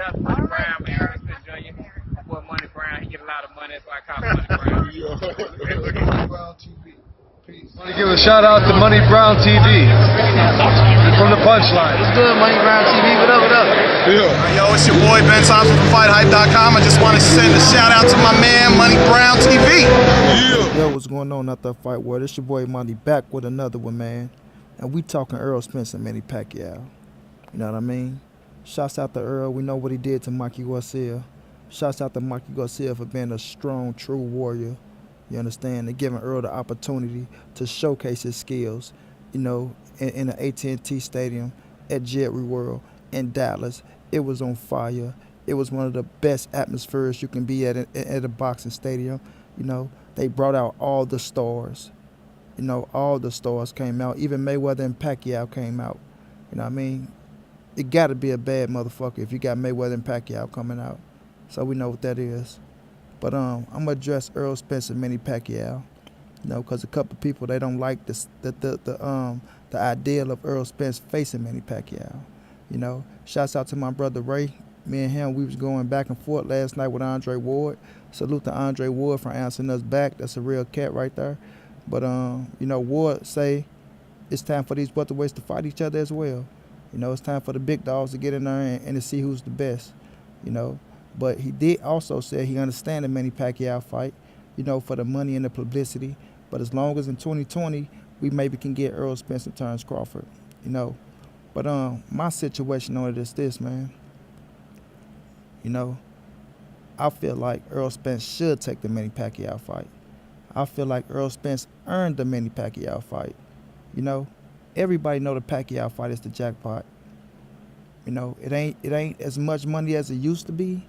Shout out to Money Brown, man. Errol Spence Jr. My boy Money Brown, he get a lot of money, so I call him Money Brown. Money Brown TV. Peace. I want to give a shout out to Money Brown TV from the Punchline. What's good, Money Brown TV? What up, what up? Yeah. Yo, it's your boy Ben Thompson from FightHype.com. I just want to send a shout out to my man Money Brown TV. Yeah. Yo, what's going on out there, Fight World? It's your boy Money back with another one, man. And we talking Errol Spence and Manny Pacquiao. You know what I mean? Shouts out to Earl. We know what he did to Mikey Garcia. Shouts out to Mikey Garcia for being a strong, true warrior. You understand? And giving Earl the opportunity to showcase his skills, you know, in the AT&T Stadium at Jerry World in Dallas. It was on fire. It was one of the best atmospheres you can be at a boxing stadium. You know, they brought out all the stars. You know, all the stars came out. Even Mayweather and Pacquiao came out. You know what I mean? It got to be a bad motherfucker if you got Mayweather and Pacquiao coming out. So we know what that is. But I'm going to address Errol Spence and Manny Pacquiao. You know, because a couple of people, they don't like the ideal of Errol Spence facing Manny Pacquiao. You know, shouts out to my brother Ray. Me and him, we was going back and forth last night with Andre Ward. Salute to Andre Ward for answering us back. That's a real cat right there. But, you know, Ward say it's time for these welterweights to fight each other as well. You know, it's time for the big dogs to get in there and to see who's the best, you know. But he did also say he understands the Manny Pacquiao fight, you know, for the money and the publicity. But as long as in 2020, we maybe can get Errol Spence and Terence Crawford, you know. But my situation on it is this, man. You know, I feel like Errol Spence should take the Manny Pacquiao fight. I feel like Errol Spence earned the Manny Pacquiao fight, you know. Everybody know the Pacquiao fight is the jackpot. You know, it ain't as much money as it used to be.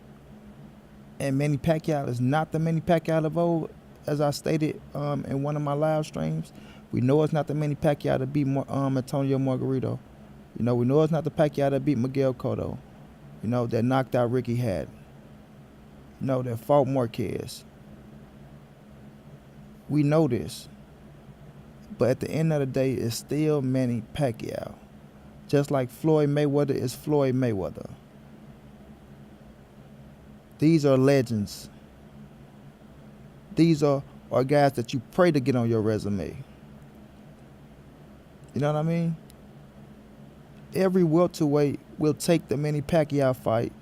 And Manny Pacquiao is not the Manny Pacquiao of old, as I stated in one of my live streams. We know it's not the Manny Pacquiao that beat Antonio Margarito. You know, we know it's not the Pacquiao that beat Miguel Cotto. You know, that knocked out Ricky Hatton. You know, that fought Marquez. We know this. But at the end of the day, it's still Manny Pacquiao. Just like Floyd Mayweather is Floyd Mayweather. These are legends. These are guys that you pray to get on your resume. You know what I mean? Every welterweight will take the Manny Pacquiao fight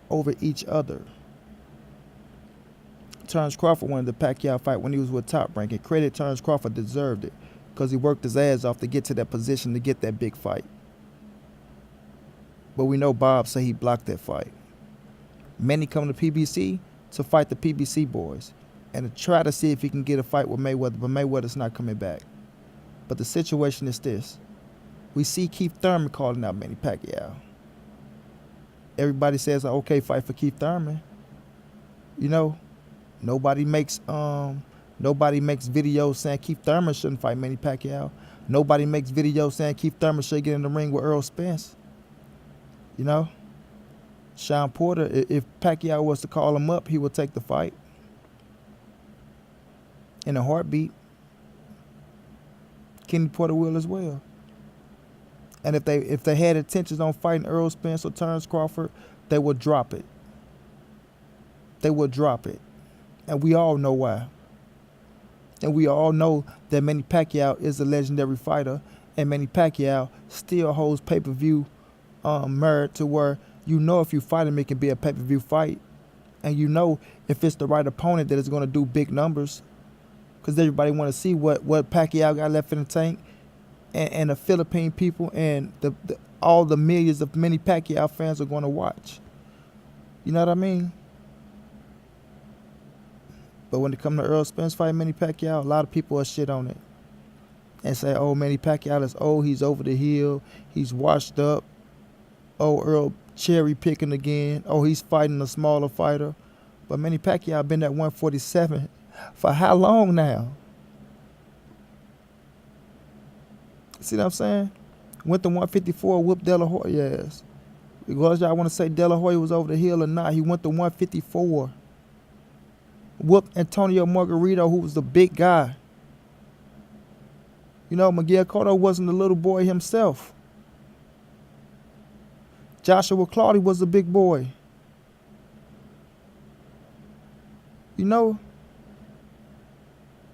over each other. Terence Crawford wanted the Pacquiao fight when he was with Top Rank, and credit Terence Crawford deserved it because he worked his ass off to get to that position to get that big fight. But we know Bob said he blocked that fight. Manny come to PBC to fight the PBC boys and to try to see if he can get a fight with Mayweather, but Mayweather's not coming back. But the situation is this. We see Keith Thurman calling out Manny Pacquiao. Everybody says, okay, fight for Keith Thurman. You know, nobody makes videos saying Keith Thurman shouldn't fight Manny Pacquiao. Nobody makes videos saying Keith Thurman should get in the ring with Errol Spence. You know? Sean Porter, if Pacquiao was to call him up, he would take the fight. In a heartbeat. Kenny Porter will as well. And if they had intentions on fighting Errol Spence or Terence Crawford, they would drop it. They would drop it. And we all know why. And we all know that Manny Pacquiao is a legendary fighter, and Manny Pacquiao still holds pay-per-view merit to where you know if you fight him, it can be a pay-per-view fight. And you know if it's the right opponent that is going to do big numbers. Because everybody want to see what Pacquiao got left in the tank. And the Philippine people and all the millions of Manny Pacquiao fans are going to watch. You know what I mean? But when it comes to Errol Spence fighting Manny Pacquiao, a lot of people are shit on it. And say, oh, Manny Pacquiao is old, he's over the hill, he's washed up. Oh, Earl cherry picking again. Oh, he's fighting a smaller fighter. But Manny Pacquiao been at 147 for how long now? See what I'm saying? Went to 154, whooped De La Hoya ass. Because y'all want to say De La Hoya was over the hill or not, he went to 154. Whooped Antonio Margarito, who was the big guy. You know, Miguel Cotto wasn't a little boy himself. Joshua Claudy was a big boy. You know?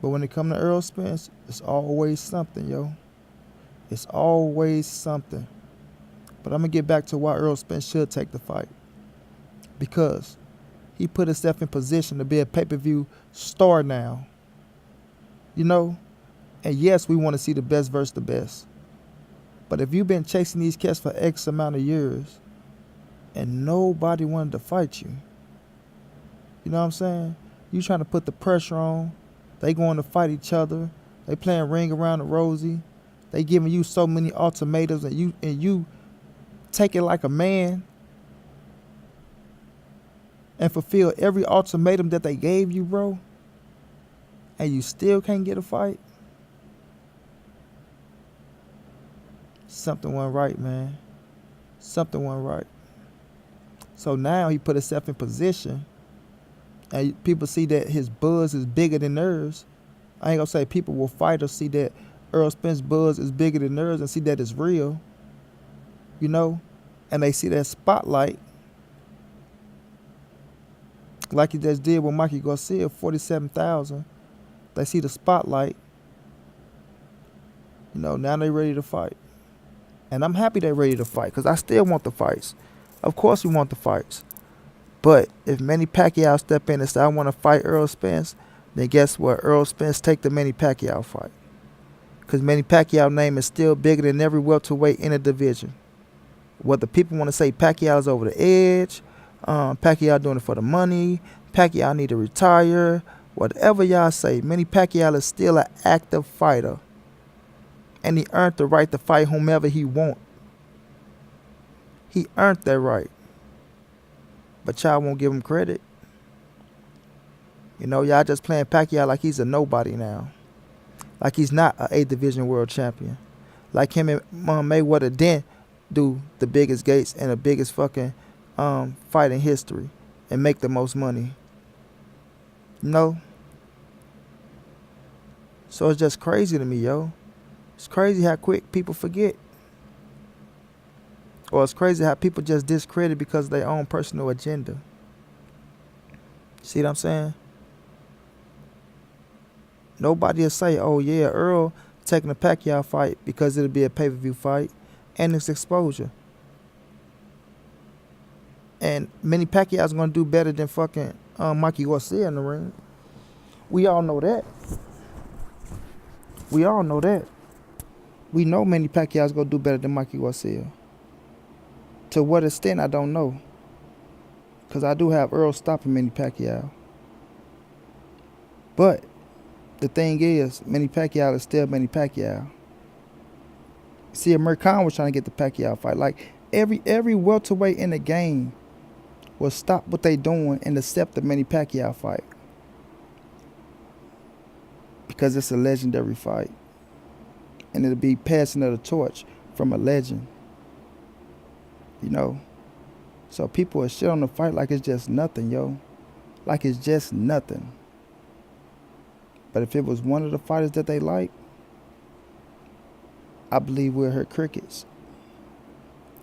But when it comes to Errol Spence, it's always something, yo. It's always something. But I'm going to get back to why Errol Spence should take the fight. Because he put himself in position to be a pay-per-view star now. You know? And yes, we want to see the best versus the best. But if you've been chasing these cats for X amount of years and nobody wanted to fight you, you know what I'm saying? You trying to put the pressure on. They going to fight each other. They playing ring around the rosy. They giving you so many ultimatums and you take it like a man and fulfill every ultimatum that they gave you, bro. And you still can't get a fight. Something wasn't right, man. Something wasn't right. So now he put himself in position, and people see that his buzz is bigger than theirs. I ain't gonna say people will fight or see that Errol Spence's buzz is bigger than theirs and see that it's real, you know? And they see that spotlight, like he just did with Mikey Garcia, 47,000. They see the spotlight, you know, now they ready to fight. And I'm happy they're ready to fight because I still want the fights. Of course we want the fights. But if Manny Pacquiao step in and say, I want to fight Errol Spence, then guess what? Errol Spence take the Manny Pacquiao fight. Because Manny Pacquiao's name is still bigger than every welterweight in the division. Whether people want to say Pacquiao's over the edge, Pacquiao doing it for the money, Pacquiao need to retire, whatever y'all say, Manny Pacquiao is still an active fighter. And he earned the right to fight whomever he want. He earned that right. But y'all won't give him credit. You know, y'all just playing Pacquiao like he's a nobody now. Like he's not an A Division world champion. Like him and Mayweather didn't do the biggest gates and the biggest fucking fight in history and make the most money. No. So it's just crazy to me, yo. It's crazy how quick people forget. Or it's crazy how people just discredit because of their own personal agenda. See what I'm saying? Nobody will say, oh yeah, Earl taking a Pacquiao fight because it'll be a pay-per-view fight and it's exposure. And Manny Pacquiao's going to do better than fucking Mikey Garcia in the ring. We all know that. We all know that. We know Manny Pacquiao's going to do better than Mikey Garcia. To what extent, I don't know. Because I do have Earl stopping Manny Pacquiao. But the thing is, Manny Pacquiao is still Manny Pacquiao. See, Amir Khan was trying to get the Pacquiao fight. Like, every welterweight in the game will stop what they doing and accept the Manny Pacquiao fight. Because it's a legendary fight. And it'll be passing of the torch from a legend. You know? So people will shit on the fight like it's just nothing, yo. Like it's just nothing. But if it was one of the fighters that they like, I believe we'll hear crickets.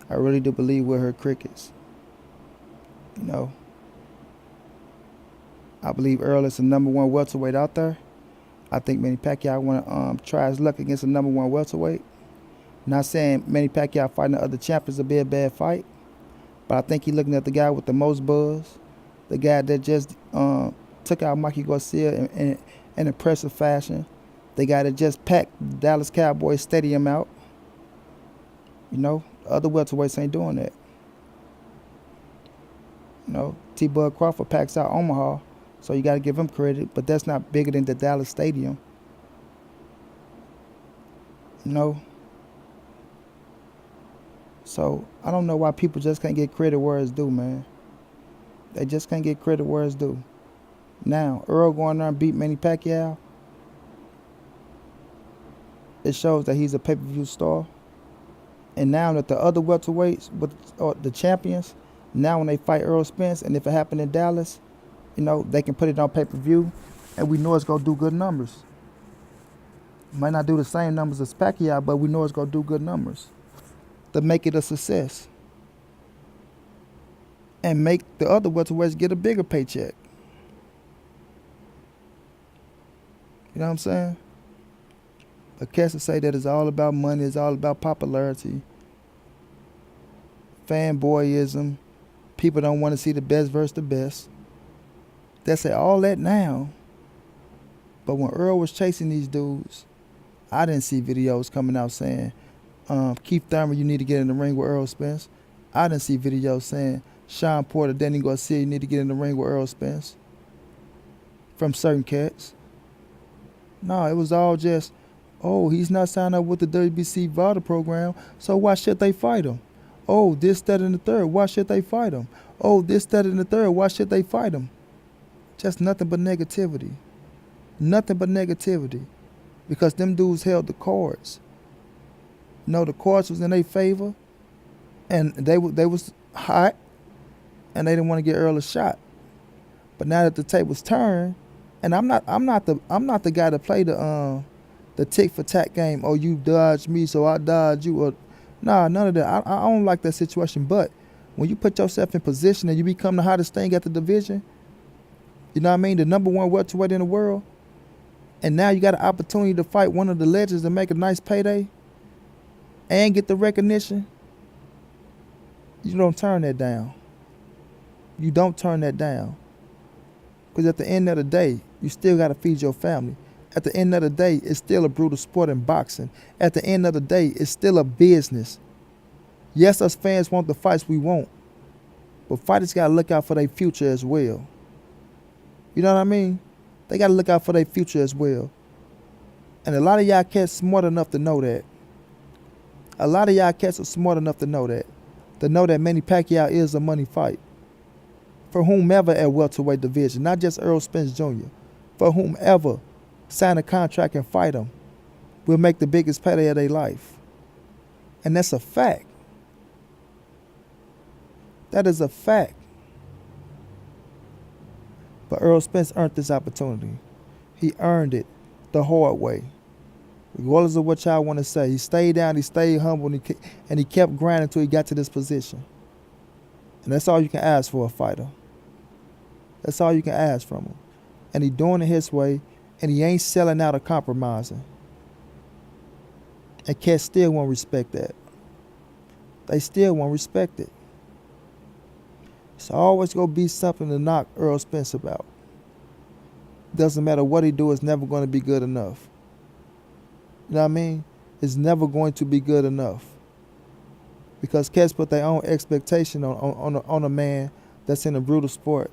I really do believe we'll hear crickets. You know? I believe Earl is the #1 welterweight out there. I think Manny Pacquiao want to try his luck against the #1 welterweight. Not saying Manny Pacquiao fighting the other champions will be a bad fight, but I think he's looking at the guy with the most buzz, the guy that just took out Mikey Garcia in impressive fashion, the guy that just packed the Dallas Cowboys stadium out. You know, other welterweights ain't doing that. You know, T-Bud Crawford packs out Omaha, so you got to give him credit, but that's not bigger than the Dallas stadium. You know? So, I don't know why people just can't get credit where it's due, man. They just can't get credit where it's due. Now, Earl going there and beat Manny Pacquiao, it shows that he's a pay-per-view star. And now that the other welterweights, the champions, now when they fight Errol Spence, and if it happened in Dallas, you know, they can put it on pay-per-view, and we know it's going to do good numbers. Might not do the same numbers as Pacquiao, but we know it's going to do good numbers to make it a success. And make the other welterweights get a bigger paycheck. You know what I'm saying? But cats will say that it's all about money, it's all about popularity, fanboyism. People don't want to see the best versus the best. They say all that now. But when Earl was chasing these dudes, I didn't see videos coming out saying, Keith Thurman, you need to get in the ring with Errol Spence. I didn't see videos saying, Sean Porter, Danny Garcia, you need to get in the ring with Errol Spence. From certain cats. No, it was all just, oh, he's not signed up with the WBC VADA program, so why should they fight him? Oh, this, that, and the third, why should they fight him? Oh, this, that, and the third, why should they fight him? Just nothing but negativity. Nothing but negativity. Because them dudes held the cards. No, the cards was in their favor, and they was hot, and they didn't want to get Earl a shot. But now that the tables turned, and I'm not the guy to play the tick for tack game. Oh, you dodged me, so I dodged you. Or, nah, none of that. I don't like that situation. But when you put yourself in position and you become the hottest thing at the division, you know what I mean, the number one welterweight in the world, and now you got an opportunity to fight one of the legends and make a nice payday and get the recognition, you don't turn that down. You don't turn that down. Because at the end of the day, you still got to feed your family. At the end of the day, it's still a brutal sport in boxing. At the end of the day, it's still a business. Yes, us fans want the fights we want, but fighters got to look out for their future as well. You know what I mean? They got to look out for their future as well. And a lot of y'all cats smart enough to know that. A lot of y'all cats are smart enough to know that. To know that Manny Pacquiao is a money fight. For whomever at welterweight division, not just Errol Spence Jr. For whomever sign a contract and fight him will make the biggest payday of their life. And that's a fact. That is a fact. But Errol Spence earned this opportunity. He earned it the hard way. Regardless of what y'all want to say, he stayed down, he stayed humble, and he kept grinding until he got to this position. And that's all you can ask for a fighter. That's all you can ask from him. And he doing it his way, and he ain't selling out or compromising. And cats still won't respect that. They still won't respect it. It's always going to be something to knock Errol Spence about. Doesn't matter what he do, it's never going to be good enough. You know what I mean? It's never going to be good enough. Because cats put their own expectation on a man that's in a brutal sport.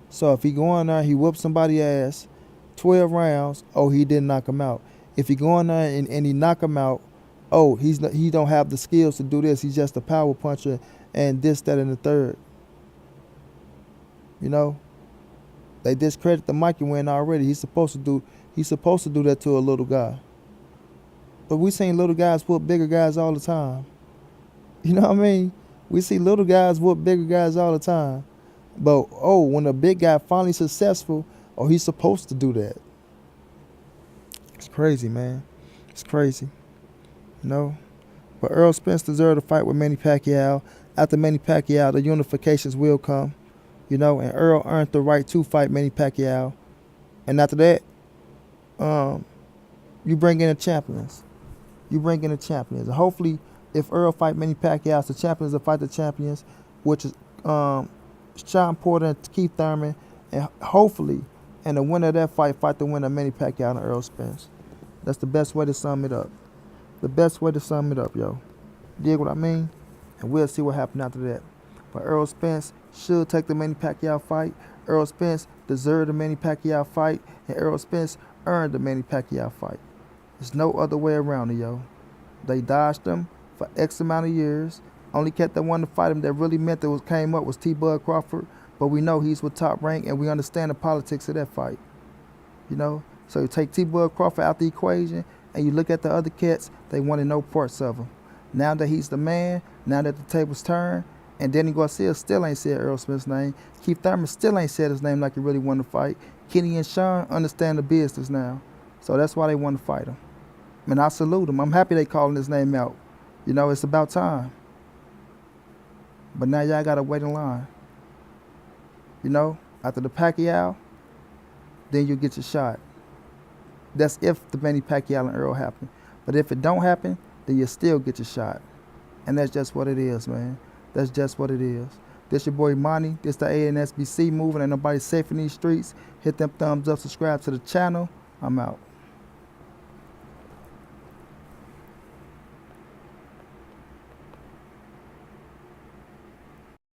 So if he go in there, he whoops somebody's ass, 12 rounds, oh, he didn't knock him out. If he go in there and he knock him out, oh, he don't have the skills to do this. He's just a power puncher and this, that, and the third. You know? They discredit the Mikey win already. He's supposed to do that to a little guy. But we seen little guys whoop bigger guys all the time. You know what I mean? We see little guys whoop bigger guys all the time. But, oh, when a big guy finally successful, oh, he's supposed to do that. It's crazy, man. It's crazy. You know? But Errol Spence deserved to fight with Manny Pacquiao. After Manny Pacquiao, the unifications will come. You know, and Earl earned the right to fight Manny Pacquiao. And after that, you bring in the champions. You bring in the champions. And hopefully, if Earl fight Manny Pacquiao, the champions will fight the champions, which is Sean Porter and Keith Thurman. And hopefully, and the winner of that fight the winner of Manny Pacquiao and Errol Spence. That's the best way to sum it up. The best way to sum it up, yo. Dig what I mean? And we'll see what happens after that. But Errol Spence should take the Manny Pacquiao fight. Errol Spence deserved the Manny Pacquiao fight. And Errol Spence earned the Manny Pacquiao fight. There's no other way around it, yo. They dodged him for X amount of years. Only cat that wanted to fight him that really meant that came up was T-Bud Crawford. But we know he's with Top Rank, and we understand the politics of that fight. You know? So you take T-Bud Crawford out the equation, and you look at the other cats, they wanted no parts of him. Now that he's the man, now that the tables turned, and Danny Garcia still ain't said Errol Spence's name. Keith Thurman still ain't said his name like he really wanted to fight. Kenny and Sean understand the business now. So that's why they want to fight him. And I salute him. I'm happy they calling his name out. You know, it's about time. But now y'all got to wait in line. You know, after the Pacquiao, then you get your shot. That's if the Manny Pacquiao and Errol happen. But if it don't happen, then you still get your shot. And that's just what it is, man. That's just what it is. This your boy Manny. This the ANSBC moving. Ain't nobody safe in these streets. Hit them thumbs up, subscribe to the channel. I'm out.